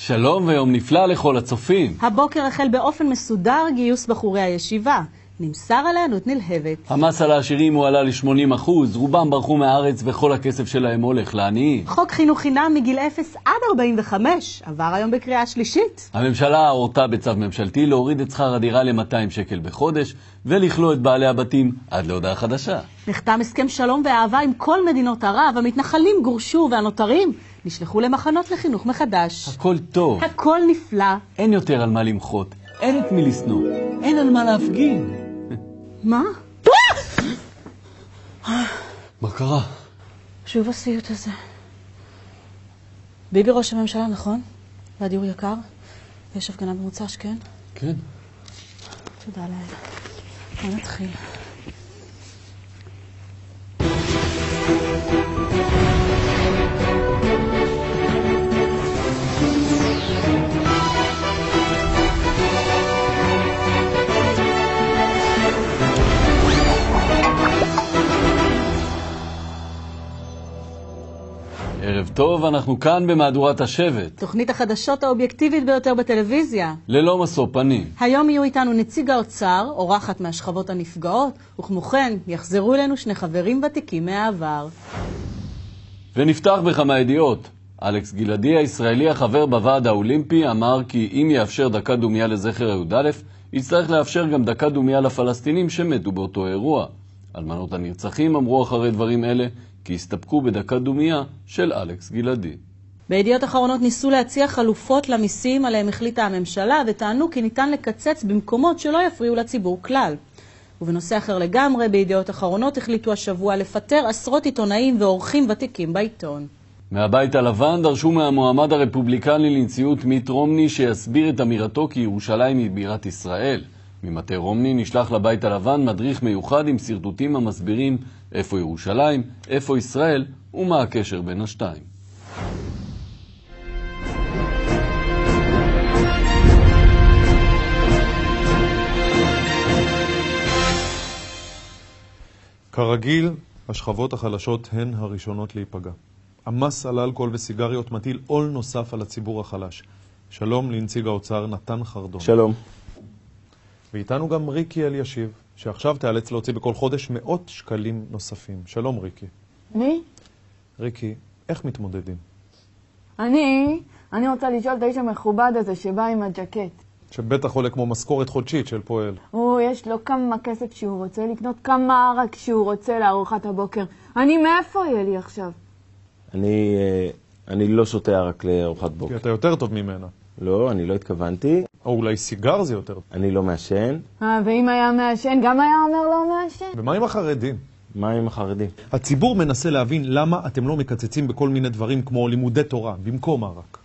שלום ויום נפלא לכל הצופים. הבוקר החל באופן מסודר גיוס בחורי הישיבה. נמסר עלינו נלהבת. המס על העשירים הוא עלה ל-80%, רובם ברחו מהארץ וכל הכסף שלהם הולך לעניים. חוק חינוך חינם מגיל 0 עד 45 עבר היום בקריאה שלישית. הממשלה הורתה בצו ממשלתי להוריד את שכר הדירה ל-200 שקל בחודש ולכלוא את בעלי הבתים עד להודעה חדשה. נחתם הסכם שלום ואהבה עם כל מדינות ערב, המתנחלים גורשו והנותרים נשלחו למחנות לחינוך מחדש. הכל טוב. הכל נפלא. אין יותר על מה למחות, אין את מי לשנוא, אין על מה להפגין. מה? מה קרה? שוב הסיוט הזה. ביבי ראש הממשלה, נכון? והדיור יקר? יש הפגנה במוצ"ש, כן? כן. תודה לילה. בוא נתחיל. ערב טוב, אנחנו כאן במהדורת השבט. תוכנית החדשות האובייקטיבית ביותר בטלוויזיה. ללא משוא פנים. היום יהיו איתנו נציג האוצר, אורחת מהשכבות הנפגעות, וכמו כן יחזרו אלינו שני חברים ותיקים מהעבר. ונפתח בכמה ידיעות. אלכס גלעדי, הישראלי החבר בוועד האולימפי, אמר כי אם יאפשר דקה דומיה לזכר י"א, יצטרך לאפשר גם דקה דומיה לפלסטינים שמתו באותו אירוע. אלמנות הנרצחים אמרו אחרי דברים אלה כי הסתפקו בדקה דומיה של אלכס גלעדי. בידיעות אחרונות ניסו להציע חלופות למיסים עליהם החליטה הממשלה, וטענו כי ניתן לקצץ במקומות שלא יפריעו לציבור כלל. ובנושא אחר לגמרי, בידיעות אחרונות החליטו השבוע לפטר עשרות עיתונאים ועורכים ותיקים בעיתון. מהבית הלבן דרשו מהמועמד הרפובליקני לנשיאות מיט רומני שיסביר את אמירתו כי ירושלים היא בירת ישראל. ממטה רומני נשלח לבית הלבן מדריך מיוחד עם סרטוטים המסבירים איפה ירושלים, איפה ישראל ומה הקשר בין השתיים. כרגיל, השכבות החלשות הן הראשונות להיפגע. המס על אלכוהול וסיגריות מטיל עול נוסף על הציבור החלש. שלום לנציג האוצר נתן חרדון. שלום. ואיתנו גם ריקי אלישיב, שעכשיו תיאלץ להוציא בכל חודש מאות שקלים נוספים. שלום ריקי. מי? ריקי, איך מתמודדים? אני רוצה לשאול את האיש המכובד הזה שבא עם הג'קט. שבטח עולה כמו משכורת חודשית של פועל. יש לו כמה כסף שהוא רוצה לקנות, כמה ערק שהוא רוצה לארוחת הבוקר. מאיפה יהיה לי עכשיו? אני לא שותה ערק לארוחת בוקר. כי אתה יותר טוב ממנה. לא, אני לא התכוונתי. או אולי סיגר זה יותר טוב. אני לא מעשן. ואם היה מעשן, גם היה אומר לא מעשן? ומה עם החרדים? מה עם החרדים? הציבור מנסה להבין למה אתם לא מקצצים בכל מיני דברים כמו לימודי תורה, במקום ערק.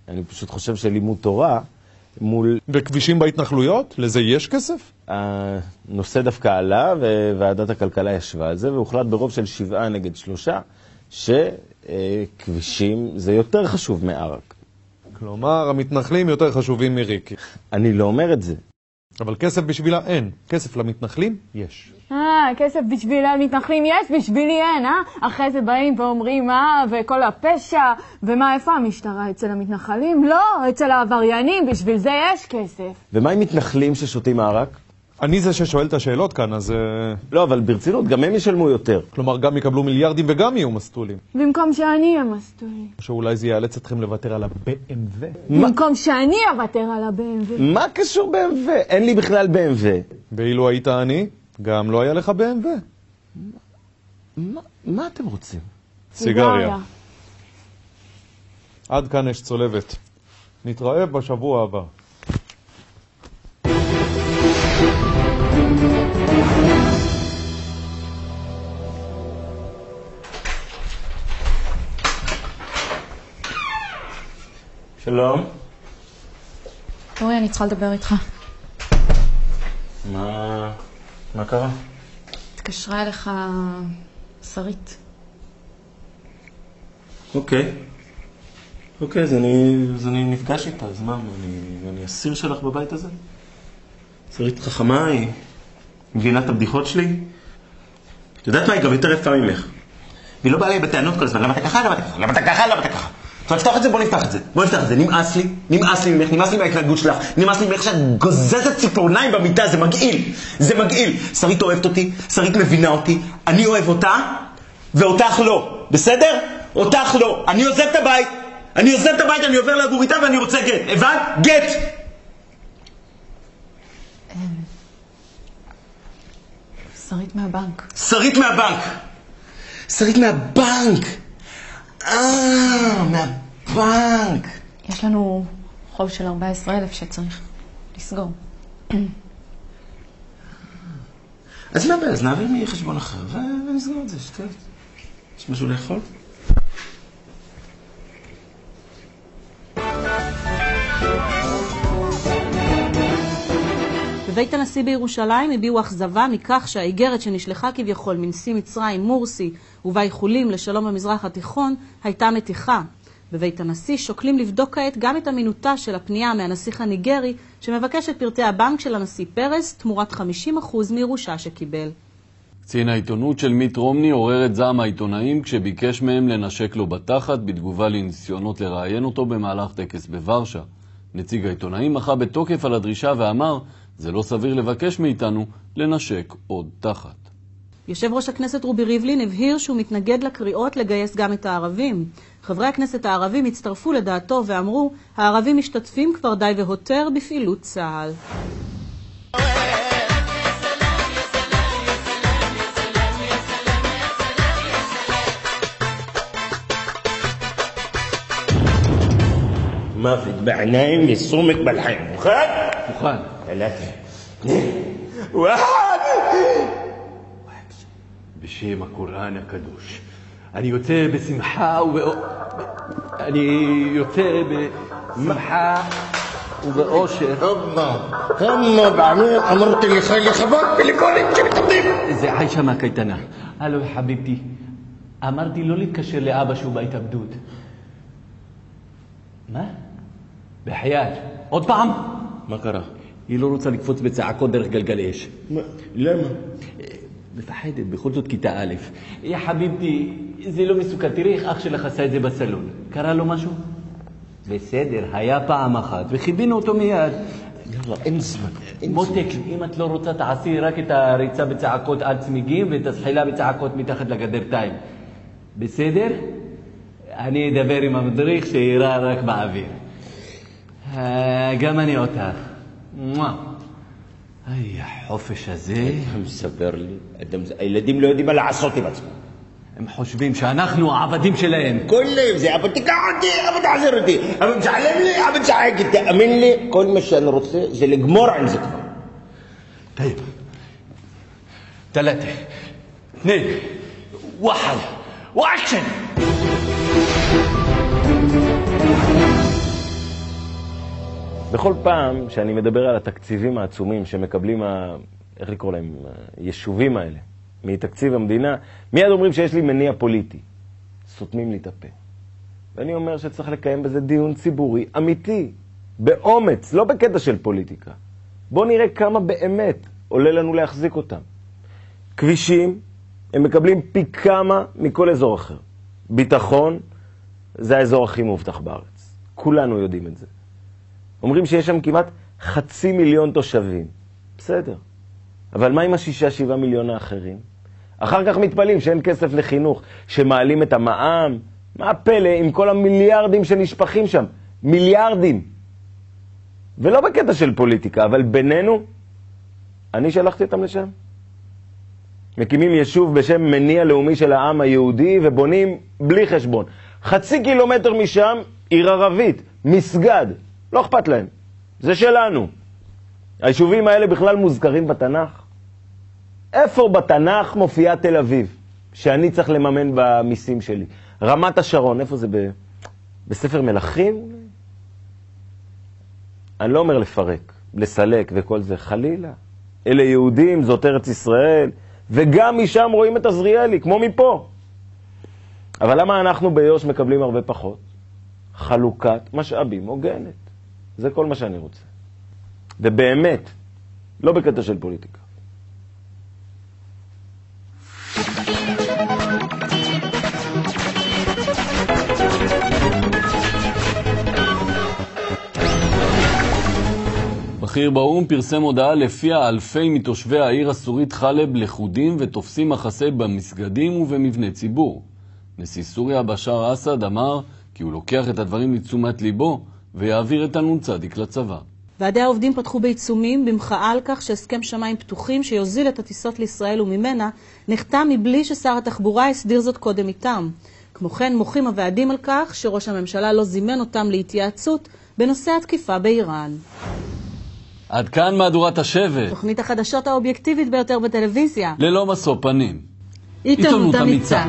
אני פשוט חושב שלימוד תורה מול... וכבישים בהתנחלויות? לזה יש כסף? הנושא דווקא עלה, וועדת הכלכלה ישבה על זה, והוחלט ברוב של 7-3, שכבישים זה יותר חשוב מערק. כלומר, המתנחלים יותר חשובים מריקי. אני לא אומר את זה. אבל כסף בשבילה אין. כסף למתנחלים יש. כסף בשביל המתנחלים יש, בשבילי אין, אחרי זה באים ואומרים, וכל הפשע, איפה המשטרה? אצל המתנחלים? לא, אצל העבריינים, בשביל זה יש כסף. ומה עם מתנחלים ששותים ערק? אני זה ששואל את השאלות כאן, אז... לא, אבל ברצינות, גם הם ישלמו יותר. כלומר, גם יקבלו מיליארדים וגם יהיו מסטולים. במקום שאני אהיה מסטולים. שאולי זה יאלץ אתכם לוותר על ה-BMW. במקום שאני אוותר על ה-BMW. מה קשור BMW? אין לי בכלל BMW. ואילו היית אני, גם לא היה לך BMW. מה אתם רוצים? סיגריה. עד כאן יש צולבת. נתראה בשבוע הבא. שלום. אורי, אני צריכה לדבר איתך. מה קרה? התקשרה אליך שרית. אוקיי, אז אני נפגש איתה, אז מה, אני אסיר שלך בבית הזה? שרית חכמה, היא מבינה את הבדיחות שלי? את יודעת מה, היא גם יותר יפה ממך. והיא לא באה לי בטענות כל הזמן, למה אתה ככה, למה אתה ככה, למה אתה ככה, למה אתה ככה? רוצה לפתוח את זה? בוא נפתח את זה. בוא נפתח את זה. נמאס לי ממך, נמאס לי מההתנהגות שלך, נמאס לי ממך שאת גוזזת ציפורניים במיטה, זה מגעיל. זה מגעיל. שרית אוהבת אותי, שרית מבינה אותי, אני אוהב אותה, ואותך לא. בסדר? אותך לא. אני עוזב את הבית. אני עובר לגור איתה ואני רוצה גט. הבנת? גט! שרית מהבנק. שרית מהבנק! מהבנק! יש לנו חוב של 14,000 שצריך לסגור. אז מה הבעיה? אז נעביר מחשבון אחר ונסגור את זה, שטוב. יש משהו לאכול? בבית הנשיא בירושלים הביעו אכזבה מכך שהאיגרת שנשלחה כביכול מנשיא מצרים מורסי ובה איחולים לשלום במזרח התיכון הייתה מתיחה. בבית הנשיא שוקלים לבדוק כעת גם את אמינותה של הפנייה מהנסיך הניגרי שמבקש את פרטי הבנק של הנשיא פרס תמורת 50% מירושה שקיבל. קצין העיתונות של מיט רומני עורר את זעם העיתונאים כשביקש מהם לנשק לו בתחת בתגובה לניסיונות לראיין אותו במהלך טקס בוורשה. נציג העיתונאים מחה בתוקף על הדרישה ואמר, זה לא סביר לבקש מאיתנו לנשק עוד תחת. יושב ראש הכנסת רובי ריבלין הבהיר שהוא מתנגד לקריאות לגייס גם את הערבים. חברי הכנסת הערבים הצטרפו לדעתו ואמרו, הערבים משתתפים כבר די והותר בפעילות צה"ל. מוות בעיניים וסומק בלחיים. מוכן? מוכן. 3, 2, 1. בשם הקוראן הקדוש. אני יוצא בשמחה ובאושר. כמה פעמים אמרתי לך לחבק בלפונים שמתאבדים. זה עיישה מהקייטנה. הלו חביבתי, אמרתי לא להתקשר לאבא שהוא בהתאבדות. מה? בחייאת. עוד פעם? מה קרה? היא לא רוצה לקפוץ בצעקות דרך גלגל אש. למה? מפחדת, בכל זאת כיתה א'. יא חביבתי, זה לא מסוכן. תראי איך אח שלך עשה את זה בסלון. קרה לו משהו? בסדר, היה פעם אחת, וחיבינו אותו מיד. יאללה, אין זמן. מותק, אם את לא רוצה, תעשי רק את הריצה בצעקות על צמיגים, ואת הזחילה בצעקות מתחת לגדרתיים. בסדר? אני אדבר עם המדריך שיראה רק באוויר. גם אני אותך. היי, החופש הזה. אתה מספר לי, הילדים לא יודעים מה לעשות עם עצמם. הם חושבים שאנחנו העבדים שלהם. כל לב זה, אבל תיקח אותי, אבל תעזר אותי, אבל תשעלם לי, אבל תשעק, תאמין לי, כל מה שאני רוצה זה לגמור עם זה כבר. طيب 3 2 1 واكشن. בכל פעם שאני מדבר על התקציבים העצומים שמקבלים, איך לקרוא להם, היישובים האלה, מתקציב המדינה, מיד אומרים שיש לי מניע פוליטי. סותמים לי את הפה. ואני אומר שצריך לקיים בזה דיון ציבורי אמיתי, באומץ, לא בקטע של פוליטיקה. בואו נראה כמה באמת עולה לנו להחזיק אותם. כבישים, הם מקבלים פי כמה מכל אזור אחר. ביטחון, זה האזור הכי מובטח בארץ. כולנו יודעים את זה. אומרים שיש שם כמעט 500,000 תושבים. בסדר. אבל מה עם 6-7 מיליון האחרים? אחר כך מתפלים שאין כסף לחינוך, שמעלים את המע"מ. מה הפלא עם כל המיליארדים שנשפכים שם? מיליארדים. ולא בקטע של פוליטיקה, אבל בינינו, אני שלחתי אותם לשם. מקימים יישוב בשם מניע לאומי של העם היהודי, ובונים בלי חשבון. 0.5 קילומטר משם, עיר ערבית, מסגד. לא אכפת להם. זה שלנו. היישובים האלה בכלל מוזכרים בתנ"ך. איפה בתנ"ך מופיעה תל אביב, שאני צריך לממן במיסים שלי? רמת השרון, איפה זה? בספר מלכים? אני לא אומר לפרק, לסלק וכל זה, חלילה. אלה יהודים, זאת ארץ ישראל, וגם משם רואים את עזריאלי, כמו מפה. אבל למה אנחנו ביו"ש מקבלים הרבה פחות? חלוקת משאבים הוגנת. זה כל מה שאני רוצה. ובאמת, לא בקטע של פוליטיקה. בכיר באום פרסם הודעה לפיה אלפי מתושבי העיר הסורית חלב לכודים ותופסים מחסה במסגדים ובמבני ציבור. נשיא סוריה בשאר אסד אמר כי הוא לוקח את הדברים לתשומת ליבו ויעביר את הנ"צ לצבא. ועדי העובדים פתחו בעיצומים במחאה על כך שהסכם שמיים פתוחים שיוזיל את הטיסות לישראל וממנה נחתם מבלי ששר התחבורה הסדיר זאת קודם איתם. כמו כן מוחים הוועדים על כך שראש הממשלה לא זימן אותם להתייעצות בנושא התקיפה באיראן. עד כאן מהדורת השבט. תוכנית החדשות האובייקטיבית ביותר בטלוויזיה. ללא משוא פנים. עיתונות אמיצה.